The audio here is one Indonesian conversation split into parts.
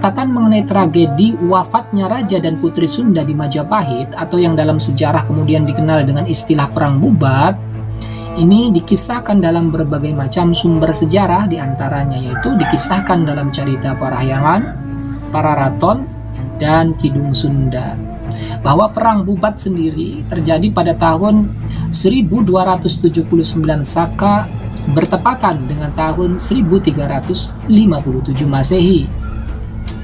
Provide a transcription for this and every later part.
catatan mengenai tragedi wafatnya Raja dan Putri Sunda di Majapahit, atau yang dalam sejarah kemudian dikenal dengan istilah Perang Bubat, ini dikisahkan dalam berbagai macam sumber sejarah, diantaranya yaitu dikisahkan dalam cerita Parahyangan, Pararaton, dan Kidung Sunda, bahwa Perang Bubat sendiri terjadi pada tahun 1279 Saka bertepatan dengan tahun 1357 Masehi.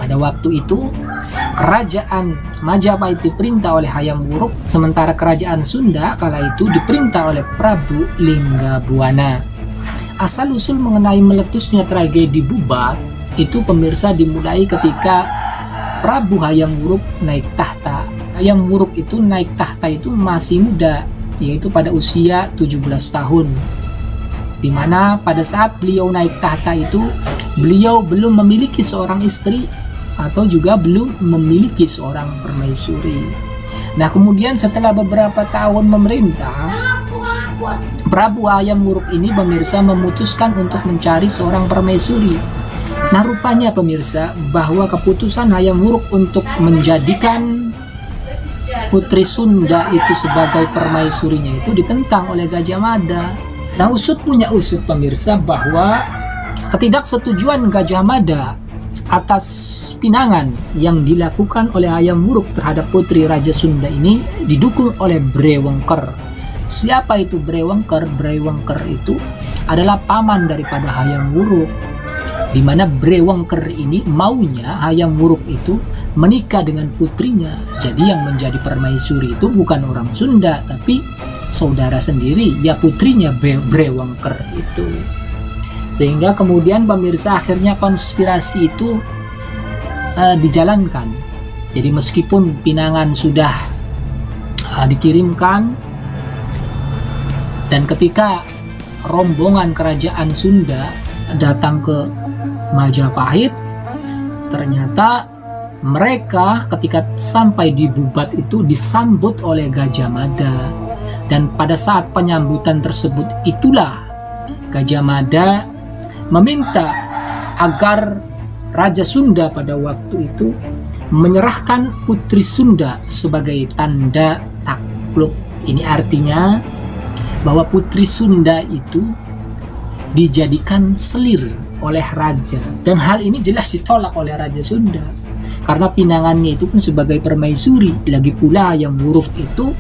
Pada waktu itu, kerajaan Majapahit diperintah oleh Hayam Wuruk, sementara kerajaan Sunda kala itu diperintah oleh Prabu Linggabuana. Asal-usul mengenai meletusnya tragedi Bubat itu, pemirsa, dimulai ketika Prabu Hayam Wuruk naik tahta. Hayam Wuruk itu naik tahta itu masih muda, yaitu pada usia 17 tahun. Di mana pada saat beliau naik tahta itu, beliau belum memiliki seorang istri atau juga belum memiliki seorang permaisuri. Nah, kemudian setelah beberapa tahun memerintah, Prabu Hayam Wuruk ini, pemirsa, memutuskan untuk mencari seorang permaisuri. Nah, rupanya pemirsa, bahwa keputusan Hayam Wuruk untuk menjadikan Putri Sunda itu sebagai permaisurinya itu ditentang oleh Gajah Mada. Nah, usut punya usut, pemirsa, bahwa ketidaksetujuan Gajah Mada atas pinangan yang dilakukan oleh Hayam Wuruk terhadap Putri Raja Sunda ini didukung oleh Brewengker. Siapa itu Brewengker? Brewengker itu adalah paman daripada Hayam Wuruk, di mana Brewengker ini maunya Hayam Wuruk itu menikah dengan putrinya. Jadi yang menjadi permaisuri itu bukan orang Sunda, tapi saudara sendiri, ya putrinya Brewengker itu. Sehingga kemudian, pemirsa, akhirnya konspirasi itu dijalankan. Jadi meskipun pinangan sudah dikirimkan, dan ketika rombongan kerajaan Sunda datang ke Majapahit, ternyata mereka ketika sampai di Bubat itu disambut oleh Gajah Mada. Dan pada saat penyambutan tersebut itulah Gajah Mada meminta agar Raja Sunda pada waktu itu menyerahkan Putri Sunda sebagai tanda takluk. Ini artinya bahwa Putri Sunda itu dijadikan selir oleh raja, dan hal ini jelas ditolak oleh Raja Sunda karena pinangannya itu pun sebagai permaisuri. Lagi pula Hayam Wuruk itu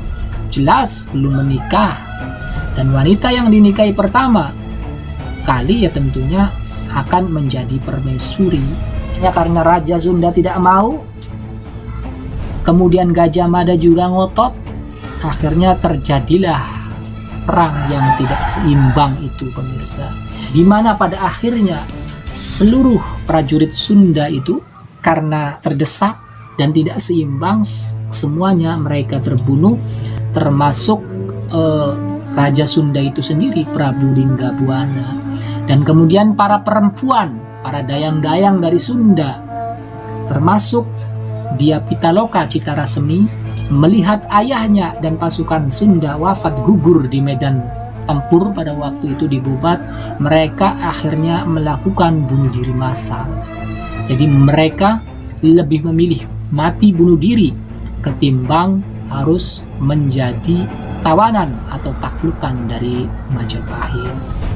jelas belum menikah, dan wanita yang dinikahi pertama kali ya tentunya akan menjadi permaisuri. Ya, karena Raja Sunda tidak mau, kemudian Gajah Mada juga ngotot, akhirnya terjadilah perang yang tidak seimbang itu, pemirsa, di mana pada akhirnya seluruh prajurit Sunda itu karena terdesak dan tidak seimbang, semuanya mereka terbunuh, termasuk Raja Sunda itu sendiri, Prabu Linggabuana. Dan kemudian para perempuan, para dayang-dayang dari Sunda, termasuk Dia Pitaloka Citarasemi, melihat ayahnya dan pasukan Sunda wafat gugur di medan tempur pada waktu itu di Bubat, mereka akhirnya melakukan bunuh diri massal. Jadi mereka lebih memilih mati bunuh diri ketimbang harus menjadi tawanan atau taklukan dari Majapahit.